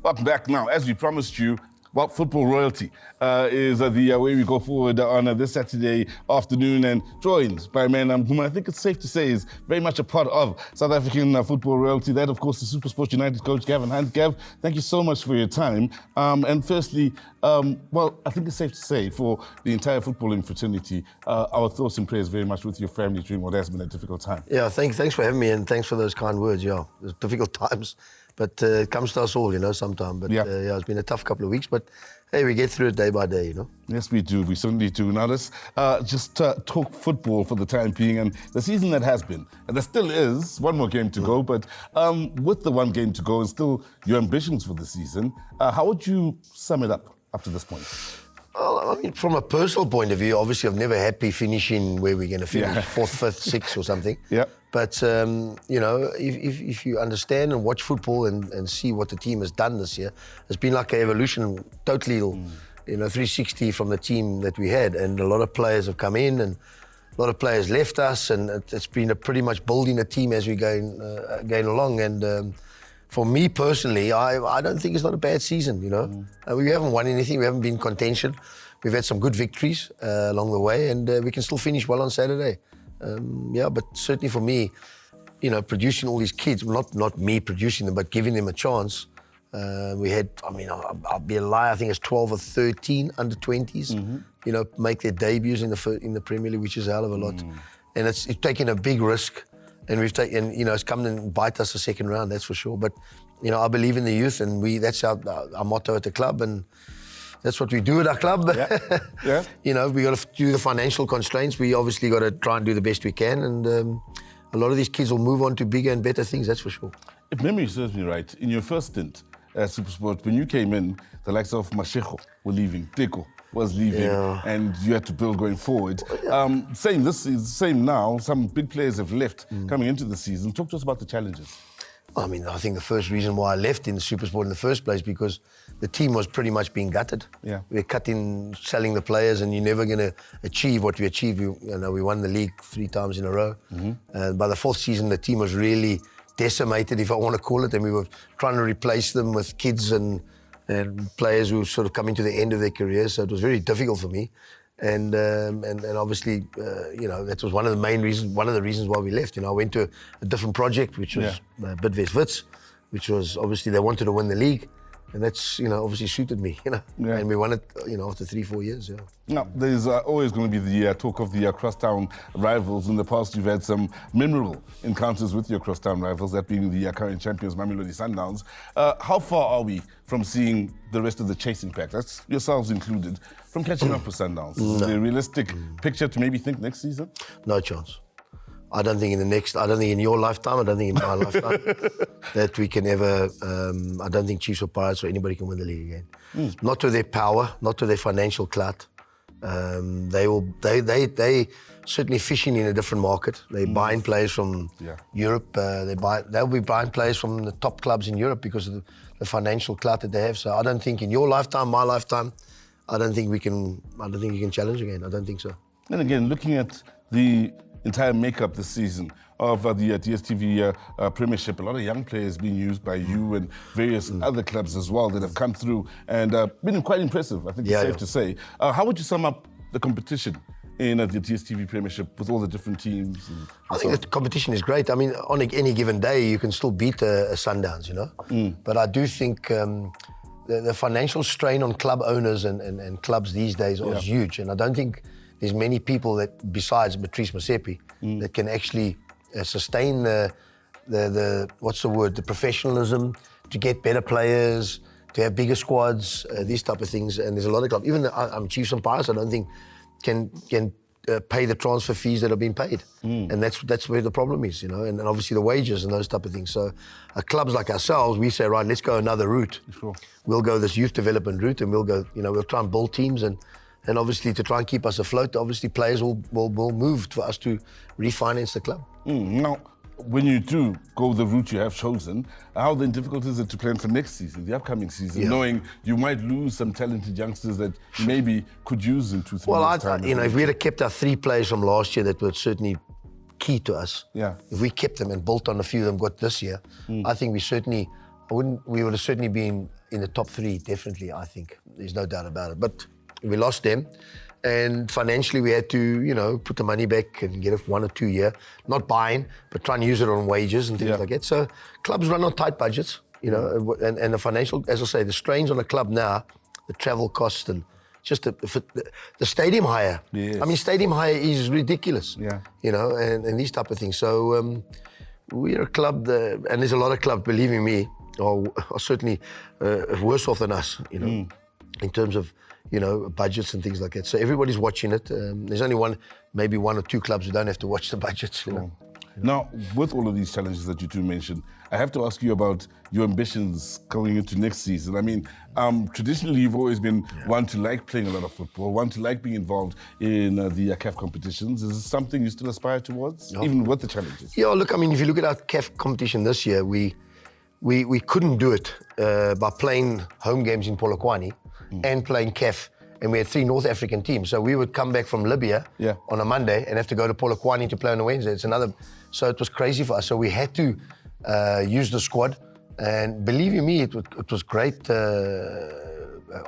Welcome back now. As we promised you, well, football royalty is the way we go forward on this Saturday afternoon, and joined by a man whom I think it's safe to say is very much a part of South African football royalty. That, of course, is SuperSport United coach Gavin Hunt. Gav, thank you so much for your time. And firstly, well, I think it's safe to say for the entire footballing fraternity, our thoughts and prayers very much with your family during what has been a difficult time. Yeah, thanks for having me, and thanks for those kind words. Yeah, it's difficult times, but it comes to us all, sometime. But yeah, it's been a tough couple of weeks, but hey, we get through it day by day, Yes, we do. We certainly do. Now, let's just talk football for the time being, and the season that has been. And there still is one more game to go, but with the one game to go and still your ambitions for the season, how would you sum it up to this point? Well, I mean, from a personal point of view, obviously I'm never happy finishing where we're going to finish, fourth, fifth, sixth or something. Yeah. But, if you understand and watch football and see what the team has done this year, it's been like an evolution, totally, 360 from the team that we had. And a lot of players have come in and a lot of players left us, and it's been pretty much building a team as we're going along. And for me personally, I don't think it's not a bad season, We haven't won anything, we haven't been in contention. We've had some good victories along the way, and we can still finish well on Saturday. But certainly for me, producing all these kids, not me producing them, but giving them a chance. We had, I'll be a liar, I think it's 12 or 13 under 20s, make their debuts in the Premier League, which is a hell of a lot. And it's taking a big risk. And we've taken, it's come and bite us the second round, that's for sure. But, I believe in the youth, and that's our motto at the club, and that's what we do at our club. Yeah. We got to do the financial constraints. We obviously got to try and do the best we can, and a lot of these kids will move on to bigger and better things, that's for sure. If memory serves me right, in your first stint at SuperSport, when you came in, the likes of Mashego were leaving, Teko was leaving, and you had to build going forward. Saying this is the same now, some big players have left coming into the season. Talk to us about the challenges. I think the first reason why I left in the SuperSport in the first place, because the team was pretty much being gutted. Yeah. We're cutting, selling the players, and you're never going to achieve what we achieved. We won the league 3 times in a row. By the 4th season, the team was really decimated, if I want to call it, and we were trying to replace them with kids and players who sort of coming to the end of their careers. So it was very difficult for me. And obviously, that was one of the reasons why we left. I went to a different project, which was Bidvest Wits, which was obviously they wanted to win the league, and that's obviously suited me. And we won it after 3-4 years. Yeah. Now, there's always going to be the talk of the crosstown rivals. In the past, you've had some memorable encounters with your crosstown rivals, that being the current champions, Mamelodi Sundowns. How far are we from seeing the rest of the chasing pack, that's yourselves included, from catching up with Sundowns? Is there a realistic picture to maybe think next season? No chance. I don't think in your lifetime, I don't think in my lifetime that we can ever, I don't think Chiefs or Pirates or anybody can win the league again. Not to their power, not to their financial clout. They certainly fishing in a different market. They're buying players from Europe. They'll be buying players from the top clubs in Europe because of the financial clout that they have. So I don't think in your lifetime, my lifetime, I don't think you can challenge again. I don't think so. And again, looking at the entire makeup this season of the DStv Premiership, a lot of young players being used by you and various other clubs as well that have come through and been quite impressive, I think it's safe to say. How would you sum up the competition in the DStv Premiership with all the different teams? I think the competition is great. On any given day, you can still beat a Sundowns, But I do think the financial strain on club owners and clubs these days is huge, and I don't think there's many people that, besides Patrice Motsepe, that can actually sustain the professionalism, to get better players, to have bigger squads, these type of things. And there's a lot of clubs, even Chiefs and Pirates, I don't think can pay the transfer fees that are being paid. And that's where the problem is, and obviously the wages and those type of things. So clubs like ourselves, we say, right, let's go another route. Sure. We'll go this youth development route, and we'll go, we'll try and build teams, and obviously to try and keep us afloat, obviously players will move for us to refinance the club. Now, when you do go the route you have chosen, how then difficult is it to plan for next season, the upcoming season, knowing you might lose some talented youngsters that you maybe could use in 2-3 years' time? If we had kept our 3 players from last year that were certainly key to us, if we kept them and built on a few of them got this year, I think we certainly we would have certainly been in the top 3, definitely, I think. There's no doubt about it. But we lost them. And financially, we had to, put the money back and get it 1 or 2 year. Not buying, but trying to use it on wages and things like that. So clubs run on tight budgets, and the financial, as I say, the strains on a club now, the travel costs and just the stadium hire. Yes. I mean, stadium hire is ridiculous. Yeah. And these type of things. So we're a club, and there's a lot of clubs, believe me, are certainly worse off than us, in terms of, budgets and things like that. So everybody's watching it. There's only maybe 1 or 2 clubs who don't have to watch the budgets. Now, with all of these challenges that you two mentioned, I have to ask you about your ambitions going into next season. I mean, traditionally, you've always been one to like playing a lot of football, one to like being involved in the CAF competitions. Is this something you still aspire towards, even with the challenges? Yeah, look, I mean, if you look at our CAF competition this year, we couldn't do it by playing home games in Polokwane and playing CAF. And we had 3 North African teams. So we would come back from Libya on a Monday and have to go to Polokwane to play on a Wednesday. So it was crazy for us. So we had to use the squad. And believe you me, it was great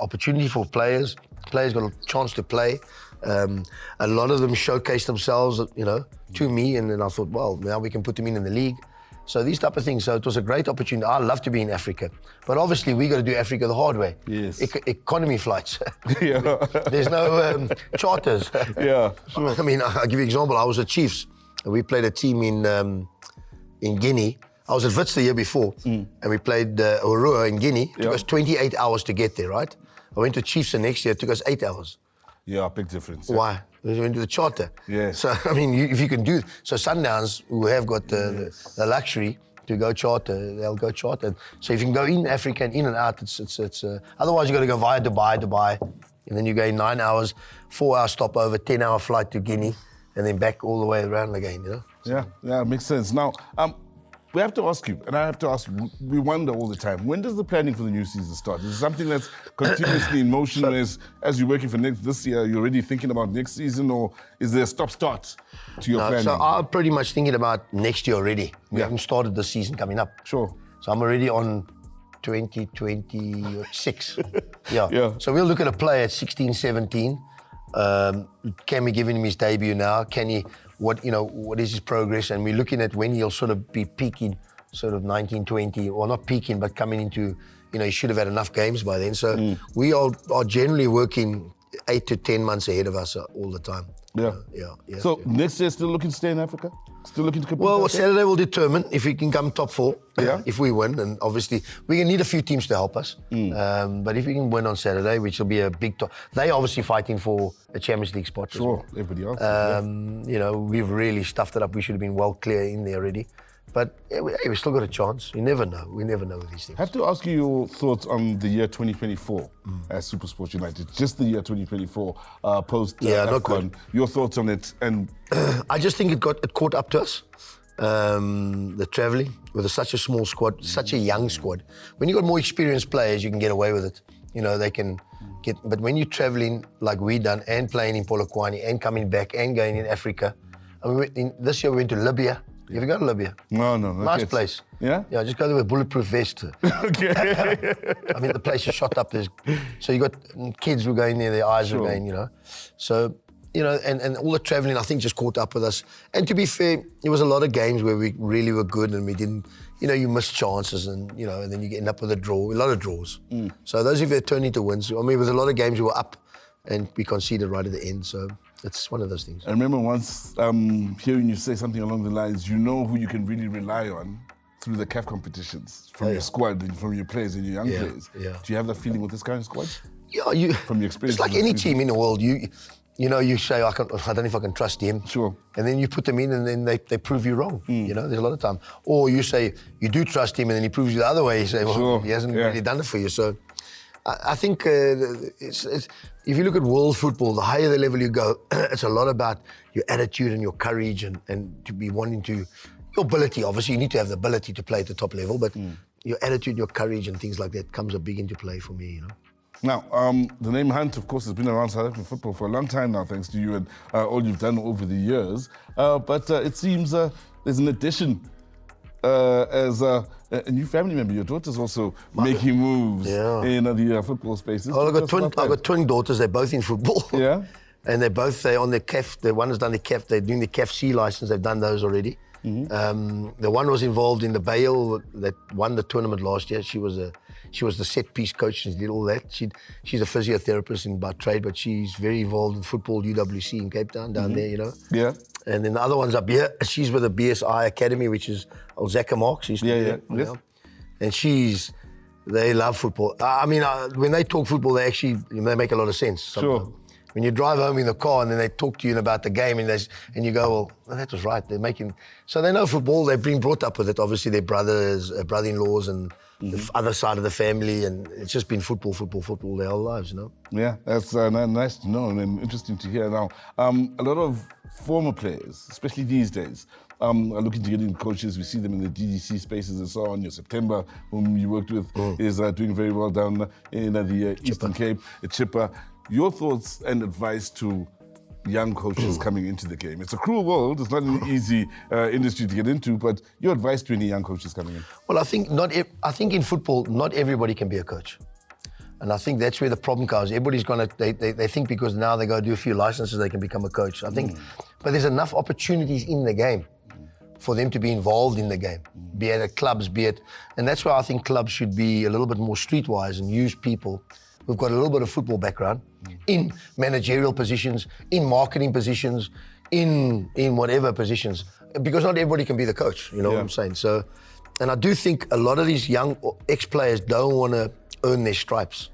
opportunity for players. Players got a chance to play. A lot of them showcased themselves, to me. And then I thought, well, now we can put them in the league. So these type of things. So it was a great opportunity. I love to be in Africa. But obviously, we got to do Africa the hard way. Yes. Economy flights. There's no charters. Yeah. Sure. I mean, I'll give you an example. I was at Chiefs. And we played a team in Guinea. I was at Wits the year before. And we played Orua in Guinea. It took us 28 hours to get there, right? I went to Chiefs the next year. It took us 8 hours. Yeah, big difference. Why? We went to the charter. Yes. So, I mean, if you can do... So Sundowns, who have got the luxury to go charter, they'll go charter. So if you can go in Africa and in and out, it's otherwise you got to go via Dubai, and then you go in 9 hours, 4-hour stopover, 10-hour flight to Guinea, and then back all the way around again, So. Yeah, makes sense. Now, we have to ask you, and I have to ask, we wonder all the time, when does the planning for the new season start? Is it something that's continuously in motion as you're working for this year, you're already thinking about next season, or is there a stop-start to your planning? So I'm pretty much thinking about next year already. We haven't started the season coming up. Sure. So I'm already on 2026. Yeah. So we'll look at a player at 16, 17. Can we give him his debut now? Can he... What is his progress? And we're looking at when he'll sort of be peaking, sort of 19, 20, or not peaking, but coming into, he should have had enough games by then. So we are generally working 8 to 10 months ahead of us all the time. Yeah. So next year, still looking to stay in Africa? Still looking to compete? Well, Saturday will determine if we can come top 4, if we win. And obviously, we can need a few teams to help us. But if we can win on Saturday, which will be a big top... They're obviously fighting for a Champions League spot. Sure, everybody else. We've really stuffed it up. We should have been well clear in there already. But we still got a chance. You never know. We never know with these things. I have to ask you your thoughts on the year 2024 as SuperSport United. Just the year 2024 post AFCON. Your thoughts on it? And I just think it caught up to us. The travelling with such a small squad, such a young squad. When you got more experienced players, you can get away with it. They can get. But when you're travelling like we done and playing in Polokwane and coming back and going in Africa, I mean, this year we went to Libya. You ever go to Libya? No. Nice place. Yeah? Yeah, just go there with bulletproof vest. Okay. I mean, the place is shot up. So you got kids who go in there, their eyes are going, So, and all the travelling, I think, just caught up with us. And to be fair, there was a lot of games where we really were good and we didn't, you missed chances and, and then you end up with a lot of draws. So those of you that turned into wins, I mean, with a lot of games we were up and we conceded right at the end. So it's one of those things. I remember once hearing you say something along the lines, who you can really rely on through the CAF competitions, from your squad and from your players and your young players. Yeah. Do you have that feeling with this kind of squad? Yeah, from your experience. It's like any team in the world. You say, I don't know if I can trust him. Sure. And then you put them in and then they prove you wrong. There's a lot of time. Or you say, you do trust him and then he proves you the other way. You say, well, he hasn't really done it for you. So I think if you look at world football, the higher the level you go, it's a lot about your attitude and your courage and to be wanting to, your ability, obviously, you need to have the ability to play at the top level, but your attitude, your courage and things like that comes a big into play for me, Now, the name Hunt, of course, has been around South African football for a long time now, thanks to you and all you've done over the years. But it seems there's an addition as a new family member. Your daughter's also making moves in the football spaces. Oh, I've got twin daughters. They're both in football. Yeah. And they're on the CAF. The one has done the CAF. They're doing the CAF C license. They've done those already. The one was involved in the Bale that won the tournament last year. She was the set piece coach. She did all that. She's a physiotherapist by trade, but she's very involved in football, UWC in Cape Town, down there, you know. Yeah. And then the other one's up here. She's with the BSI Academy, which is Zaka Marks. Used to be there, you know? And they love football. I mean, when they talk football, they make a lot of sense. Sometimes. Sure. When you drive home in the car and then they talk to you about the game and you go, well, that was right. So they know football. They've been brought up with it. Obviously, their brother-in-laws and the other side of the family, and it's just been football their whole lives, you know. Yeah, that's nice to know and interesting to hear. Now, a lot of former players, especially these days, are looking to get in coaches. We see them in the DDC spaces and so on. Your September, whom you worked with, is doing very well down in the Eastern Cape, Chipper. Your thoughts and advice to young coaches coming into the game? It's a cruel world. It's not an easy industry to get into, but your advice to any young coaches coming in? Well, I think in football, not everybody can be a coach. And I think that's where the problem comes. Everybody's they think because now they go do a few licenses, they can become a coach. I think, but there's enough opportunities in the game for them to be involved in the game, be it at clubs, and that's why I think clubs should be a little bit more streetwise and use people who've got a little bit of football background in managerial positions, in marketing positions, in whatever positions, because not everybody can be the coach, you know what I'm saying? So, and I do think a lot of these young ex-players don't want to earn their stripes.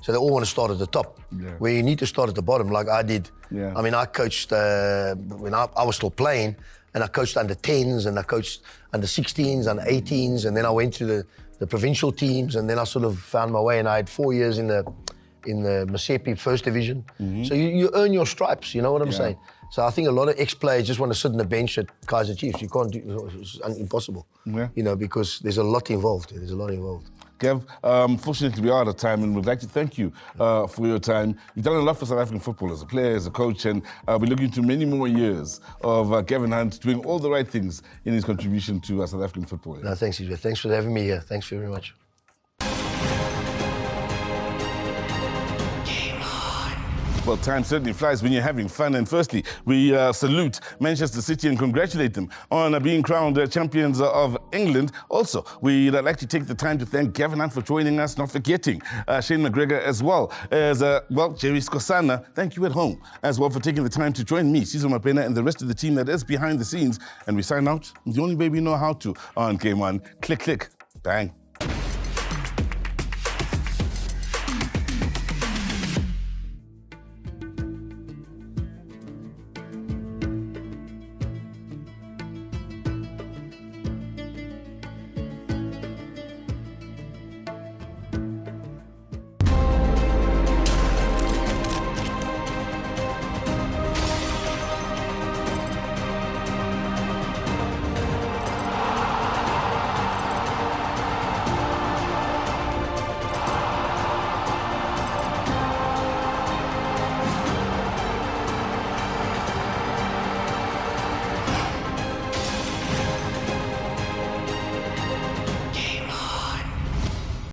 So they all want to start at the top, where you need to start at the bottom, like I did. Yeah. I mean, I coached when I was still playing, and I coached under 10s, and I coached under 16s, under 18s, and then I went to the provincial teams, and then I sort of found my way, and I had 4 years in the Masepi First Division. So you earn your stripes, you know what I'm saying? So I think a lot of ex-players just want to sit on the bench at Kaizer Chiefs. You can't do it's impossible, you know, because there's a lot involved. There's a lot involved. Gav, fortunately we are out of time, and we'd like to thank you for your time. You've done a lot for South African football as a player, as a coach, and we're looking to many more years of Gavin Hunt doing all the right things in his contribution to South African football. No, thanks, Sizwe. Thanks for having me here. Thanks very much. Well, time certainly flies when you're having fun. And firstly, we salute Manchester City and congratulate them on being crowned champions of England. Also, we'd like to take the time to thank Gavin Hunt for joining us, not forgetting Shane McGregor as well as, Jerry Skosana. Thank you at home as well for taking the time to join me, Sizwe Mapena, and the rest of the team that is behind the scenes. And we sign out the only way we know how to on Game 1. Click, click, bang.